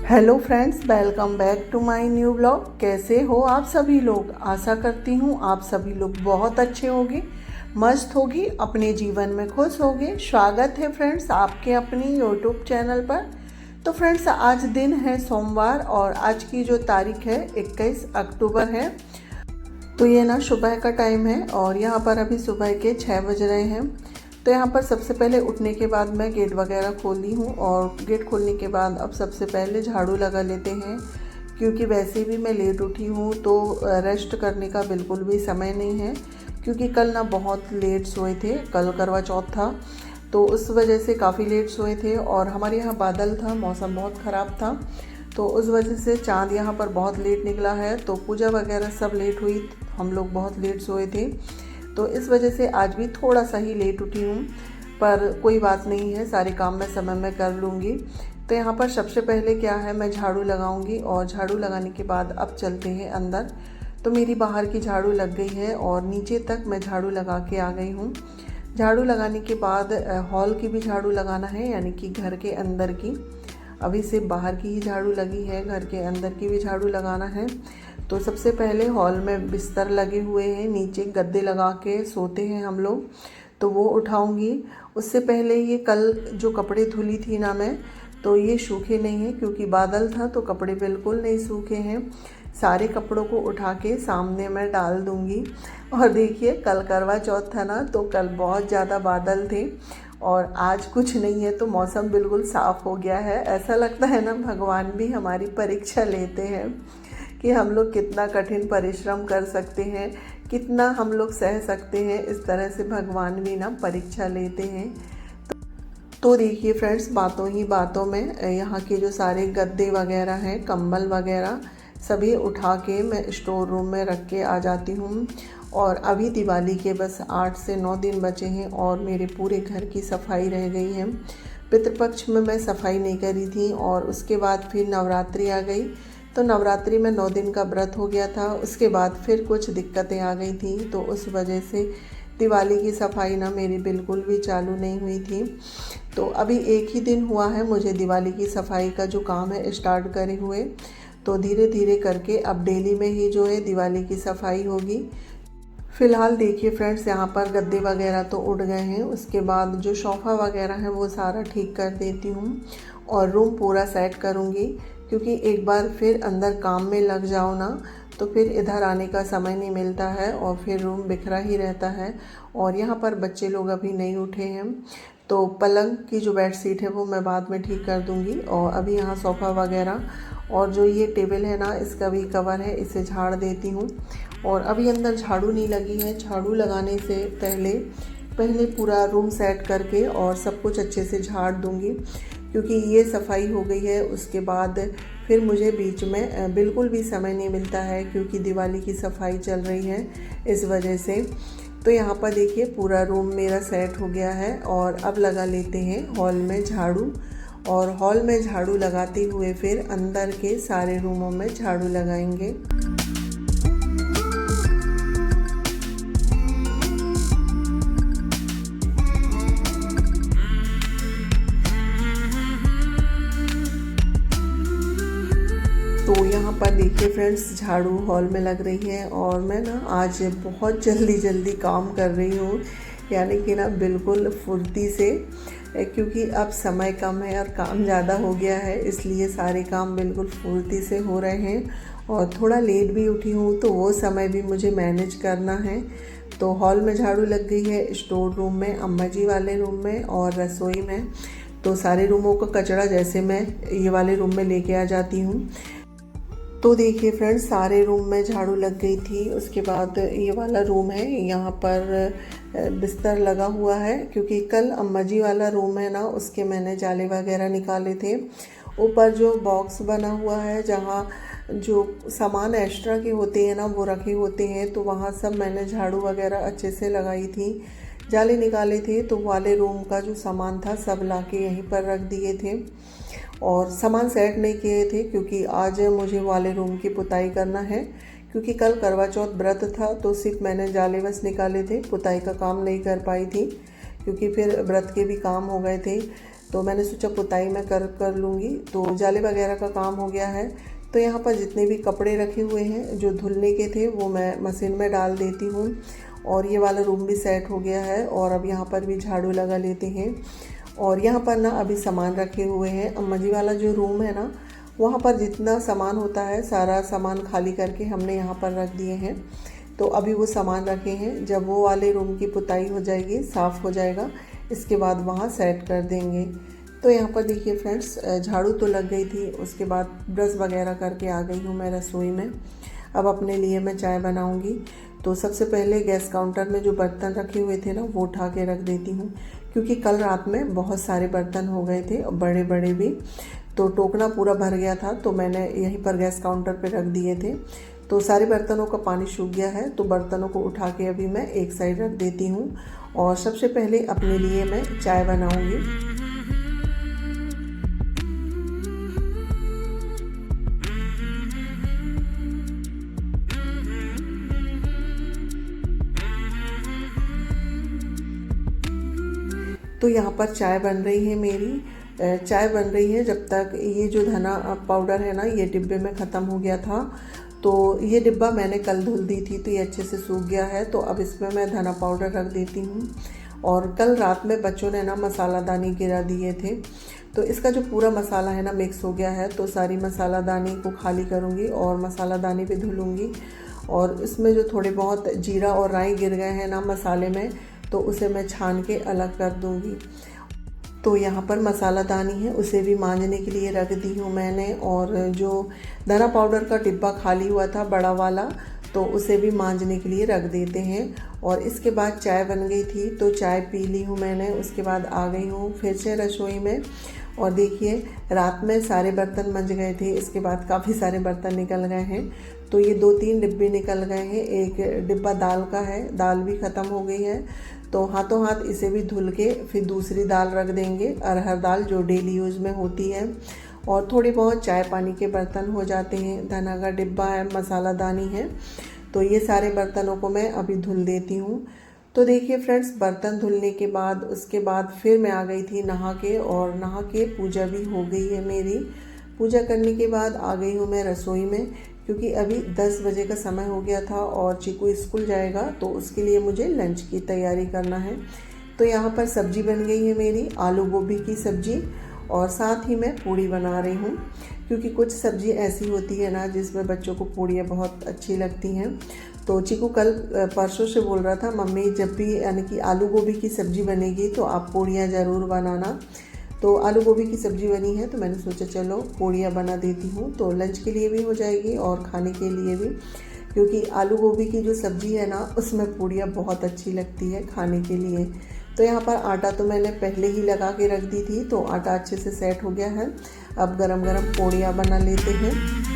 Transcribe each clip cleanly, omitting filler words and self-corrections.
Hello friends, welcome back to my new blog. कैसे हो आप सभी लोग? आशा करती हूँ आप सभी लोग बहुत अच्छे होंगे, मस्त होगी, अपने जीवन में खुश होंगे। स्वागत है फ्रेंड्स आपके अपनी यूट्यूब चैनल पर। तो फ्रेंड्स, आज दिन है सोमवार और आज की जो तारीख है 21 अक्टूबर है। तो ये ना सुबह का टाइम है और यहाँ पर अभी सुबह के 6 बज रहे हैं। तो यहाँ पर सबसे पहले उठने के बाद मैं गेट वगैरह खोली हूँ और गेट खोलने के बाद अब सबसे पहले झाड़ू लगा लेते हैं, क्योंकि वैसे भी मैं लेट उठी हूँ तो रेस्ट करने का बिल्कुल भी समय नहीं है। क्योंकि कल ना बहुत लेट सोए थे, कल करवा चौथ था तो उस वजह से काफ़ी लेट सोए थे और हमारे यहाँ बादल था, मौसम बहुत ख़राब था तो उस वजह से चाँद यहाँ पर बहुत लेट निकला है। तो पूजा वगैरह सब लेट हुई, हम लोग बहुत लेट सोए थे तो इस वजह से आज भी थोड़ा सा ही लेट उठी हूँ, पर कोई बात नहीं है, सारे काम मैं समय में कर लूँगी। तो यहाँ पर सबसे पहले क्या है, मैं झाड़ू लगाऊंगी और झाड़ू लगाने के बाद अब चलते हैं अंदर। तो मेरी बाहर की झाड़ू लग गई है और नीचे तक मैं झाड़ू लगा के आ गई हूँ। झाड़ू लगाने के बाद हॉल की भी झाड़ू लगाना है, यानी कि घर के अंदर की। अभी सिर्फ बाहर की ही झाड़ू लगी है, घर के अंदर की भी झाड़ू लगाना है। तो सबसे पहले हॉल में बिस्तर लगे हुए हैं, नीचे गद्दे लगा के सोते हैं हम लोग, तो वो उठाऊंगी। उससे पहले ये कल जो कपड़े धुली थी ना मैं, तो ये सूखे नहीं हैं क्योंकि बादल था तो कपड़े बिल्कुल नहीं सूखे हैं। सारे कपड़ों को उठा के सामने मैं डाल दूंगी। और देखिए, कल करवा चौथ था ना तो कल बहुत ज़्यादा बादल थे और आज कुछ नहीं है तो मौसम बिल्कुल साफ़ हो गया है। ऐसा लगता है ना भगवान भी हमारी परीक्षा लेते हैं कि हम लोग कितना कठिन परिश्रम कर सकते हैं, कितना हम लोग सह सकते हैं। इस तरह से भगवान भी ना परीक्षा लेते हैं। तो देखिए फ्रेंड्स, बातों ही बातों में यहाँ के जो सारे गद्दे वगैरह हैं, कंबल वगैरह सभी उठा के मैं स्टोर रूम में रख के आ जाती हूँ। और अभी दिवाली के बस 8 से 9 दिन बचे हैं और मेरे पूरे घर की सफाई रह गई है। पितृपक्ष में मैं सफाई नहीं करी थी और उसके बाद फिर नवरात्रि आ गई, तो नवरात्रि में 9 दिन का व्रत हो गया था। उसके बाद फिर कुछ दिक्कतें आ गई थी तो उस वजह से दिवाली की सफाई ना मेरी बिल्कुल भी चालू नहीं हुई थी। तो अभी एक ही दिन हुआ है मुझे दिवाली की सफाई का जो काम है स्टार्ट करे हुए। तो धीरे धीरे करके अब डेली में ही जो है दिवाली की सफाई होगी। फ़िलहाल देखिए फ्रेंड्स, यहाँ पर गद्दे वगैरह तो उड़ गए हैं। उसके बाद जो सोफ़ा वगैरह है वो सारा ठीक कर देती हूँ और रूम पूरा सेट करूँगी, क्योंकि एक बार फिर अंदर काम में लग जाओ ना तो फिर इधर आने का समय नहीं मिलता है और फिर रूम बिखरा ही रहता है। और यहाँ पर बच्चे लोग अभी नहीं उठे हैं तो पलंग की जो बेड शीट है वो मैं बाद में ठीक कर दूँगी। और अभी यहाँ सोफ़ा वगैरह और जो ये टेबल है ना, इसका भी कवर है, इसे झाड़ देती हूँ। और अभी अंदर झाड़ू नहीं लगी है। झाड़ू लगाने से पहले पूरा रूम सेट करके और सब कुछ अच्छे से झाड़ दूँगी, क्योंकि ये सफाई हो गई है उसके बाद फिर मुझे बीच में बिल्कुल भी समय नहीं मिलता है, क्योंकि दिवाली की सफाई चल रही है इस वजह से। तो यहाँ पर देखिए पूरा रूम मेरा सेट हो गया है और अब लगा लेते हैं हॉल में झाड़ू। और हॉल में झाड़ू लगाते हुए फिर अंदर के सारे रूमों में झाड़ू लगाएंगे। तो यहाँ पर देखिए फ्रेंड्स, झाड़ू हॉल में लग रही है और मैं ना आज बहुत जल्दी काम कर रही हूँ, यानी कि ना बिल्कुल फुर्ती से, क्योंकि अब समय कम है और काम ज़्यादा हो गया है, इसलिए सारे काम बिल्कुल फुर्ती से हो रहे हैं। और थोड़ा लेट भी उठी हूँ तो वो समय भी मुझे मैनेज करना है। तो हॉल में झाड़ू लग गई है, स्टोर रूम में, अम्मा जी वाले रूम में और रसोई में। तो सारे रूमों का कचरा जैसे मैं ये वाले रूम में लेके आ जाती हूँ। तो देखिए फ्रेंड्स, सारे रूम में झाड़ू लग गई थी। उसके बाद ये वाला रूम है, यहाँ पर बिस्तर लगा हुआ है, क्योंकि कल अम्मा जी वाला रूम है ना, उसके मैंने जाले वगैरह निकाले थे। ऊपर जो बॉक्स बना हुआ है जहाँ जो सामान एक्स्ट्रा के होते हैं ना वो रखे होते हैं, तो वहाँ सब मैंने झाड़ू वगैरह अच्छे से लगाई थी, जाले निकाले थे। तो वाले रूम का जो सामान था सब लाके यहीं पर रख दिए थे और सामान सेट नहीं किए थे, क्योंकि आज मुझे वाले रूम की पुताई करना है। क्योंकि कल करवा चौथ व्रत था तो सिर्फ मैंने जाले बस निकाले थे, पुताई का काम नहीं कर पाई थी, क्योंकि फिर व्रत के भी काम हो गए थे। तो मैंने सोचा पुताई मैं कर लूँगी। तो जाले वगैरह का काम हो गया है। तो यहाँ पर जितने भी कपड़े रखे हुए हैं जो धुलने के थे वो मैं मशीन में डाल देती हूँ। और ये वाला रूम भी सेट हो गया है और अब यहाँ पर भी झाड़ू लगा लेते हैं। और यहाँ पर ना अभी सामान रखे हुए हैं। अम्मा जी वाला जो रूम है ना, वहाँ पर जितना सामान होता है सारा सामान खाली करके हमने यहाँ पर रख दिए हैं। तो अभी वो सामान रखे हैं, जब वो वाले रूम की पुताई हो जाएगी, साफ़ हो जाएगा, इसके बाद वहाँ सेट कर देंगे। तो यहाँ पर देखिए फ्रेंड्स, झाड़ू तो लग गई थी, उसके बाद ब्रश वगैरह करके आ गई हूँ मैं रसोई में। अब अपने लिए मैं चाय बनाऊँगी। तो सबसे पहले गैस काउंटर में जो बर्तन रखे हुए थे ना वो उठा के रख देती हूँ, क्योंकि कल रात में बहुत सारे बर्तन हो गए थे, बड़े बड़े भी। तो टोकना पूरा भर गया था, तो मैंने यहीं पर गैस काउंटर पे रख दिए थे। तो सारे बर्तनों का पानी सूख गया है, तो बर्तनों को उठा के अभी मैं एक साइड रख देती हूँ। और सबसे पहले अपने लिए मैं चाय बनाऊँगी। तो यहाँ पर चाय बन रही है मेरी। चाय बन रही है जब तक ये जो धना पाउडर है ना, ये डिब्बे में ख़त्म हो गया था। तो ये डिब्बा मैंने कल धुल दी थी, तो ये अच्छे से सूख गया है। तो अब इसमें मैं धना पाउडर रख देती हूँ। और कल रात में बच्चों ने ना मसालादानी गिरा दिए थे, तो इसका जो पूरा मसाला है ना मिक्स हो गया है। तो सारी मसालादानी को खाली करूँगी और मसालादानी भी धुलूँगी। और इसमें जो थोड़े बहुत जीरा और राई गिर गए हैं ना मसाले में, तो उसे मैं छान के अलग कर दूँगी। तो यहाँ पर मसालादानी है, उसे भी मांजने के लिए रख दी हूँ मैंने। और जो धना पाउडर का डिब्बा खाली हुआ था बड़ा वाला, तो उसे भी मांजने के लिए रख देते हैं। और इसके बाद चाय बन गई थी, तो चाय पी ली हूँ मैंने। उसके बाद आ गई हूँ फिर से रसोई में। और देखिए, रात में सारे बर्तन मंज गए थे, इसके बाद काफ़ी सारे बर्तन निकल गए हैं। तो ये 2-3 डिब्बे निकल गए हैं। एक डिब्बा दाल का है, दाल भी ख़त्म हो गई है। तो हाथों हाथ इसे भी धुल के फिर दूसरी दाल रख देंगे, अरहर दाल जो डेली यूज़ में होती है। और थोड़ी बहुत चाय पानी के बर्तन हो जाते हैं। धना का डिब्बा है, मसालादानी है। तो ये सारे बर्तनों को मैं अभी धुल देती हूँ। तो देखिए फ्रेंड्स, बर्तन धुलने के बाद उसके बाद फिर मैं आ गई थी नहा के। और नहा के पूजा भी हो गई है मेरी। पूजा करने के बाद आ गई हूँ मैं रसोई में, क्योंकि अभी 10 बजे का समय हो गया था और चीकू स्कूल जाएगा, तो उसके लिए मुझे लंच की तैयारी करना है। तो यहाँ पर सब्जी बन गई है मेरी, आलू गोभी की सब्जी। और साथ ही मैं पूड़ी बना रही हूँ, क्योंकि कुछ सब्जी ऐसी होती है ना जिसमें बच्चों को पूड़ियाँ बहुत अच्छी लगती हैं। तो चीकू कल परसों से बोल रहा था, मम्मी जब भी यानी कि आलू गोभी की सब्ज़ी बनेगी तो आप पूड़ियाँ ज़रूर बनाना। तो आलू गोभी की सब्ज़ी बनी है, तो मैंने सोचा चलो पूड़ियाँ बना देती हूँ। तो लंच के लिए भी हो जाएगी और खाने के लिए भी, क्योंकि आलू गोभी की जो सब्ज़ी है ना उसमें पूड़ियाँ बहुत अच्छी लगती है खाने के लिए। तो यहाँ पर आटा तो मैंने पहले ही लगा के रख दी थी, तो आटा अच्छे से सेट हो गया है। अब गरम गरम पूड़ियाँ बना लेते हैं।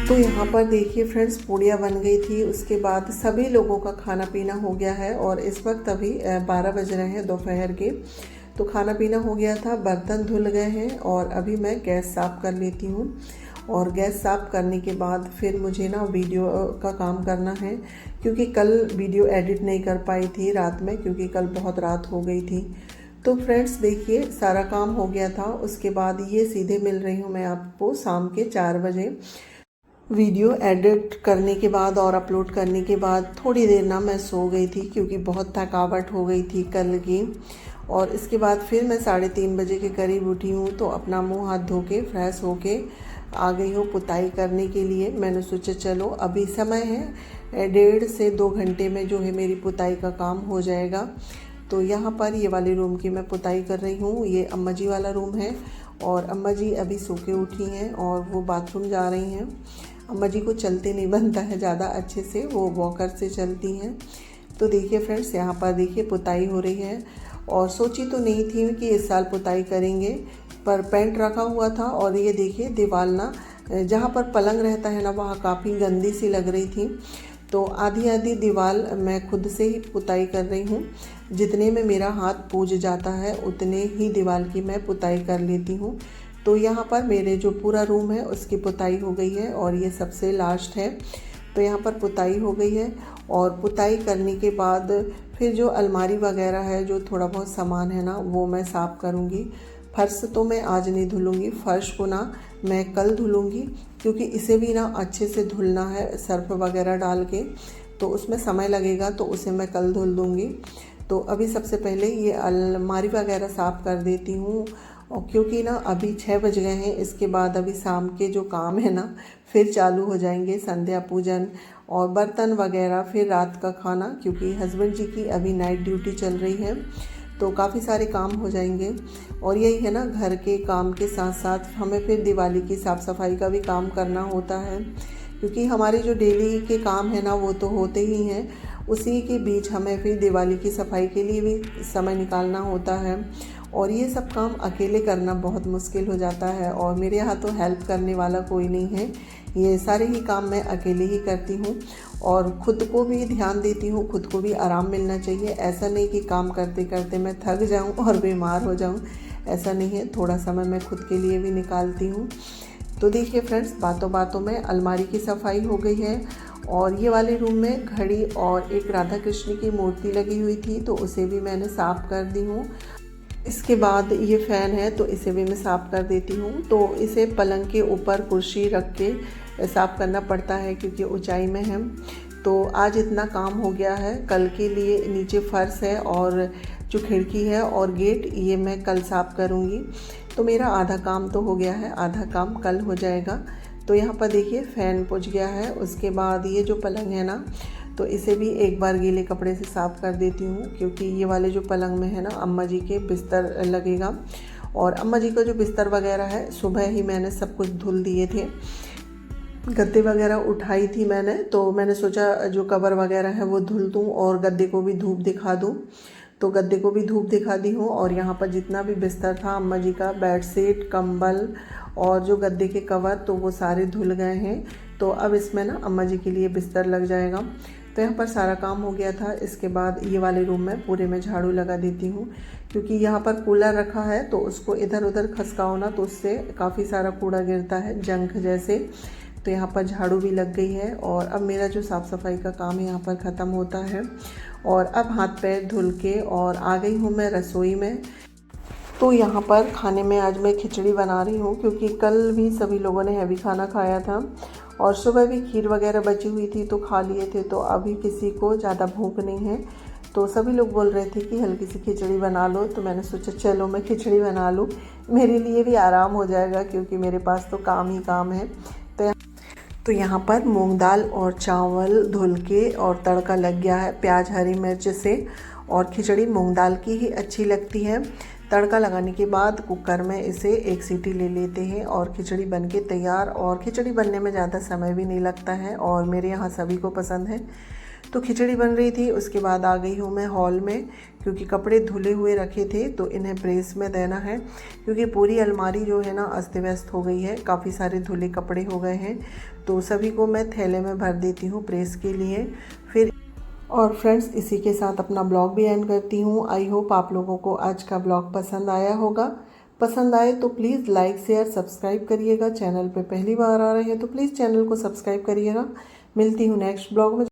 तो यहाँ पर देखिए फ्रेंड्स, पूड़ियाँ बन गई थी। उसके बाद सभी लोगों का खाना पीना हो गया है और इस वक्त अभी 12 बज रहे हैं दोपहर के। तो खाना पीना हो गया था, बर्तन धुल गए हैं और अभी मैं गैस साफ़ कर लेती हूँ। और गैस साफ़ करने के बाद फिर मुझे ना वीडियो का काम करना है, क्योंकि कल वीडियो एडिट नहीं कर पाई थी रात में, क्योंकि कल बहुत रात हो गई थी। तो फ्रेंड्स देखिए, सारा काम हो गया था। उसके बाद ये सीधे मिल रही हूँ मैं आपको शाम के 4 बजे। वीडियो एडिट करने के बाद और अपलोड करने के बाद थोड़ी देर ना मैं सो गई थी, क्योंकि बहुत थकावट हो गई थी कल की। और इसके बाद फिर मैं 3:30 बजे के करीब उठी हूँ। तो अपना मुंह हाथ धो के फ्रेश होके आ गई हूँ पुताई करने के लिए। मैंने सोचा चलो अभी समय है, 1.5 से 2 घंटे में जो है मेरी पुताई का काम हो जाएगा। तो यहाँ पर ये वाले रूम की मैं पुताई कर रही हूँ। ये अम्मा जी वाला रूम है और अम्मा जी अभी सो के उठी हैं और वो बाथरूम जा रही हैं। अम्मा जी को चलते नहीं बनता है ज़्यादा अच्छे से, वो वॉकर से चलती हैं। तो देखिए फ्रेंड्स, यहाँ पर देखिए पुताई हो रही है। और सोची तो नहीं थी कि इस साल पुताई करेंगे, पर पेंट रखा हुआ था। और ये देखिए दीवार ना, जहाँ पर पलंग रहता है ना, वहाँ काफ़ी गंदी सी लग रही थी। तो आधी आधी दीवार मैं खुद से ही पुताई कर रही हूँ। जितने में मेरा हाथ पूज जाता है उतने ही दीवार की मैं पुताई कर लेती हूँ, तो यहाँ पर मेरे जो पूरा रूम है उसकी पुताई हो गई है और ये सबसे लास्ट है। तो यहाँ पर पुताई हो गई है और पुताई करने के बाद फिर जो अलमारी वगैरह है, जो थोड़ा बहुत सामान है ना, वो मैं साफ़ करूँगी। फर्श तो मैं आज नहीं धुलूँगी, फर्श को ना मैं कल धुलूँगी, क्योंकि इसे भी ना अच्छे से धुलना है सर्फ वगैरह डाल के, तो उसमें समय लगेगा, तो उसे मैं कल धुल दूँगी। तो अभी सबसे पहले ये अलमारी वगैरह साफ़ कर देती हूँ, और क्योंकि ना अभी 6 बज गए हैं। इसके बाद अभी शाम के जो काम है ना फिर चालू हो जाएंगे, संध्या पूजन और बर्तन वगैरह, फिर रात का खाना, क्योंकि हस्बैंड जी की अभी नाइट ड्यूटी चल रही है, तो काफ़ी सारे काम हो जाएंगे। और यही है ना, घर के काम के साथ साथ हमें फिर दिवाली की साफ़ सफाई का भी काम करना होता है, क्योंकि हमारे जो डेली के काम है ना वो तो होते ही हैं, उसी के बीच हमें फिर दिवाली की सफाई के लिए भी समय निकालना होता है। और ये सब काम अकेले करना बहुत मुश्किल हो जाता है, और मेरे यहाँ तो हेल्प करने वाला कोई नहीं है, ये सारे ही काम मैं अकेले ही करती हूँ। और ख़ुद को भी ध्यान देती हूँ, खुद को भी आराम मिलना चाहिए। ऐसा नहीं कि काम करते करते मैं थक जाऊँ और बीमार हो जाऊँ, ऐसा नहीं है, थोड़ा समय मैं खुद के लिए भी निकालती हूँ। तो देखिए फ्रेंड्स, बातों बातों में अलमारी की सफाई हो गई है, और ये वाले रूम में घड़ी और एक राधा कृष्ण की मूर्ति लगी हुई थी, तो उसे भी मैंने साफ़ कर दी हूँ। इसके बाद ये फ़ैन है, तो इसे भी मैं साफ़ कर देती हूँ। तो इसे पलंग के ऊपर कुर्सी रख के साफ़ करना पड़ता है, क्योंकि ऊंचाई में है। तो आज इतना काम हो गया है, कल के लिए नीचे फर्श है और जो खिड़की है और गेट, ये मैं कल साफ़ करूँगी। तो मेरा आधा काम तो हो गया है, आधा काम कल हो जाएगा। तो यहाँ पर देखिए फ़ैन पुछ गया है। उसके बाद ये जो पलंग है ना, तो इसे भी एक बार गीले कपड़े से साफ़ कर देती हूँ, क्योंकि ये वाले जो पलंग में है ना अम्मा जी के बिस्तर लगेगा, और अम्मा जी का जो बिस्तर वगैरह है सुबह ही मैंने सब कुछ धुल दिए थे। गद्दे वगैरह उठाई थी मैंने, तो मैंने सोचा जो कवर वगैरह है वो धुल दूँ और गद्दे को भी धूप दिखा दूँ। तो गद्दे को भी धूप दिखा दी हूँ, और यहाँ पर जितना भी बिस्तर था अम्मा जी का, बेडशीट, कंबल और जो गद्दे के कवर, तो वो सारे धुल गए हैं। तो अब इसमें ना अम्मा जी के लिए बिस्तर लग जाएगा। तो यहाँ पर सारा काम हो गया था। इसके बाद ये वाले रूम में पूरे में झाड़ू लगा देती हूँ, क्योंकि यहाँ पर कूलर रखा है, तो उसको इधर उधर खसकाओ ना तो उससे काफ़ी सारा कूड़ा गिरता है, जंक जैसे। तो यहाँ पर झाड़ू भी लग गई है, और अब मेरा जो साफ़ सफाई का काम यहाँ पर ख़त्म होता है। और अब हाथ पैर धुल के और आ गई हूँ मैं रसोई में। तो यहाँ पर खाने में आज मैं खिचड़ी बना रही हूँ, क्योंकि कल भी सभी लोगों ने हैवी खाना खाया था, और सुबह भी खीर वगैरह बची हुई थी तो खा लिए थे। तो अभी किसी को ज़्यादा भूख नहीं है, तो सभी लोग बोल रहे थे कि हल्की सी खिचड़ी बना लो। तो मैंने सोचा चलो मैं खिचड़ी बना लूँ, मेरे लिए भी आराम हो जाएगा, क्योंकि मेरे पास तो काम ही काम है। तो यहाँ पर मूंग दाल और चावल धुल के और तड़का लग गया है प्याज हरी मिर्च से, और खिचड़ी मूंग दाल की ही अच्छी लगती है। तड़का लगाने के बाद कुकर में इसे एक सीटी ले लेते हैं और खिचड़ी बनके तैयार। और खिचड़ी बनने में ज़्यादा समय भी नहीं लगता है, और मेरे यहाँ सभी को पसंद है। तो खिचड़ी बन रही थी, उसके बाद आ गई हूँ मैं हॉल में, क्योंकि कपड़े धुले हुए रखे थे तो इन्हें प्रेस में देना है, क्योंकि पूरी अलमारी जो है ना अस्त व्यस्त हो गई है, काफ़ी सारे धुले कपड़े हो गए हैं। तो सभी को मैं थैले में भर देती हूँ प्रेस के लिए। फिर और फ्रेंड्स, इसी के साथ अपना ब्लॉग भी एंड करती हूँ। आई होप आप लोगों को आज का ब्लॉग पसंद आया होगा। पसंद आए तो प्लीज़ लाइक शेयर सब्सक्राइब करिएगा। चैनल पे पहली बार आ रहे हैं तो प्लीज़ चैनल को सब्सक्राइब करिएगा। मिलती हूँ नेक्स्ट ब्लॉग में।